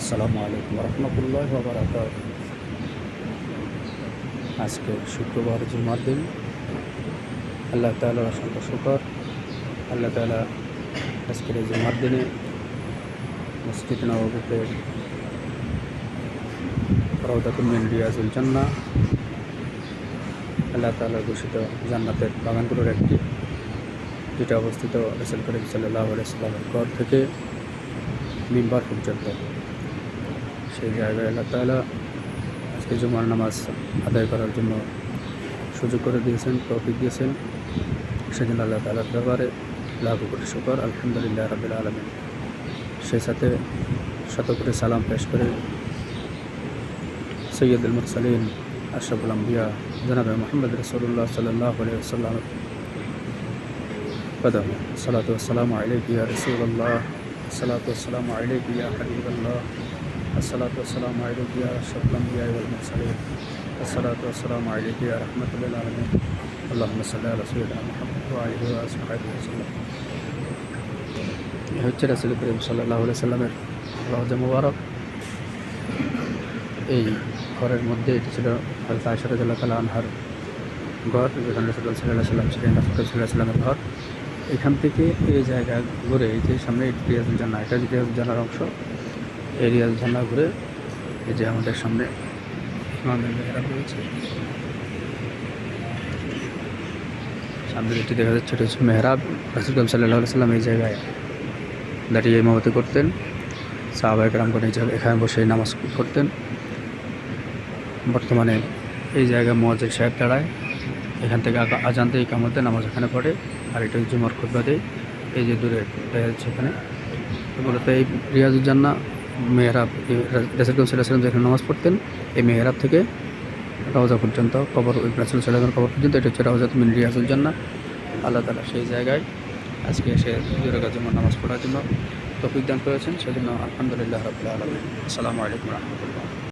আসসালামু আলাইকুম রহমতুল্লাহ বারাকাত। আজকে শুক্রবার জুমার দিন। আল্লাহ তাআলার অসংখ্য শুকর, আল্লাহ তাআলা আজকের এই জুমার দিনে মসজিদ নববীতে রওদাতুম মিন রিয়াজুল জান্নাহ, আল্লাহ তাআলার ঘোষিত জান্নাতের বাগানগুলোর একটি, যেটা অবস্থিত রাসূল করিম সাল্লাল্লাহু আলাইহি ওয়াসাল্লামের ঘর থেকে মিম্বার পর্যন্ত, সেই জায়গায় আল্লাহ তাআলা আজকে জুমার নামাজ আদায় করার জন্য সুযোগ করে দিয়েছেন, তৌফিক দিয়েছেন। সেজন্য আল্লাহ তাআলার দরবারে লাখো কোটি শুকর, আলহামদুলিল্লাহ রাব্বিল আলামিন। সেই সাথে শত কোটি সালাম পেশ করে সৈয়দুল মুরসালিন আশরাফুল আম্বিয়া জনাবে মুহাম্মদ রাসূলুল্লাহ সাল্লাল্লাহু আলাইহি ওয়াসাল্লাম কদমে সালাতু ওয়াসসালামু আলাইকা ইয়া রাসূলুল্লাহ, সালাতু ওয়াসসালামু আলাইকা ইয়া হাবিবাল্লাহ, আসসালাতু ওয়াসসালামু আলাইকা ইয়া আশরাফুল আম্বিয়া ওয়াল মুরসালিন, আসসালাতু ওয়াসসালামু আলাইকা ইয়া রাহমাতুল লিল আলামিন। আল্লাহুম্মা সাল্লি আলা সাইয়্যিদিনা মুহাম্মদ ওয়া আলিহি ওয়া আসহাবিহি ওয়াসাল্লাম। এ হচ্ছে রাসূল করিম সাল্লাল্লাহু আলাইহি সাল্লামের রওজা মুবারক। এই ঘরের মধ্যে এটি ছিল হযরত আয়েশা রাদিয়াল্লাহু তাআলা আনহার ঘর, যেখানে রাসূলুল্লাহ সাল্লাল্লাহু আলাইহি সাল্লাম ছিলেন, রাসূল সাল্লাল্লাহু আলাইহি সাল্লামের ঘর। এখান থেকে এই জায়গা ঘুরে, এই যে সামনে রিয়াজুল জান্নাহ, এটা রিয়াজুল জান্নাহর অংশ। এই রিয়াজুল জান্নাহ ঘুরে এই যে আমাদের সামনে ইমামের মেহরাব রয়েছে, সামনে যেটি দেখা যাচ্ছে এটা হচ্ছে মেহরাব। রাসূল সাল্লাল্লাহু আলাইহি সাল্লাম এই জায়গায় দাঁড়িয়ে ইমামতি করতেন, সাহাবায়ে কেরামগণ এই জায়গায় এখানে বসে নামাজ পড়তেন। বর্তমানে এই জায়গায় মুয়াজ্জিন সাহেব দাঁড়ায়, এখান থেকে আজান দিয়ে ইকামত দেয়, নামাজ এখানে পড়ে। আর এটা জুমার খুতবা দেয়। এই যে দূরে দেখা যাচ্ছে এখানে, মূলত এই রিয়াজুল জান্নাহ মেহরাব, রাসূল সাল্লাল্লাহু আলাইহি সাল্লাম যেখানে নামাজ পড়তেন, এই মেহরাব থেকে রওজা পর্যন্ত, কবর রাসূল সাল্লাল্লাহু আলাইহি সাল্লামের কবর পর্যন্ত, এটা হচ্ছে রওজাতুম মিন রিয়াজুল জান্নাহ। আল্লাহ তাআলা সেই জায়গায় আজকে এসে দুই রাকাত জুমার নামাজ পড়ার জন্য তৌফিক দান করেছেন, সেজন্য আলহামদুলিল্লাহ রাব্বিল আলামিন। আসসালামু আলাইকুম ওয়া রাহমাতুল্লাহ।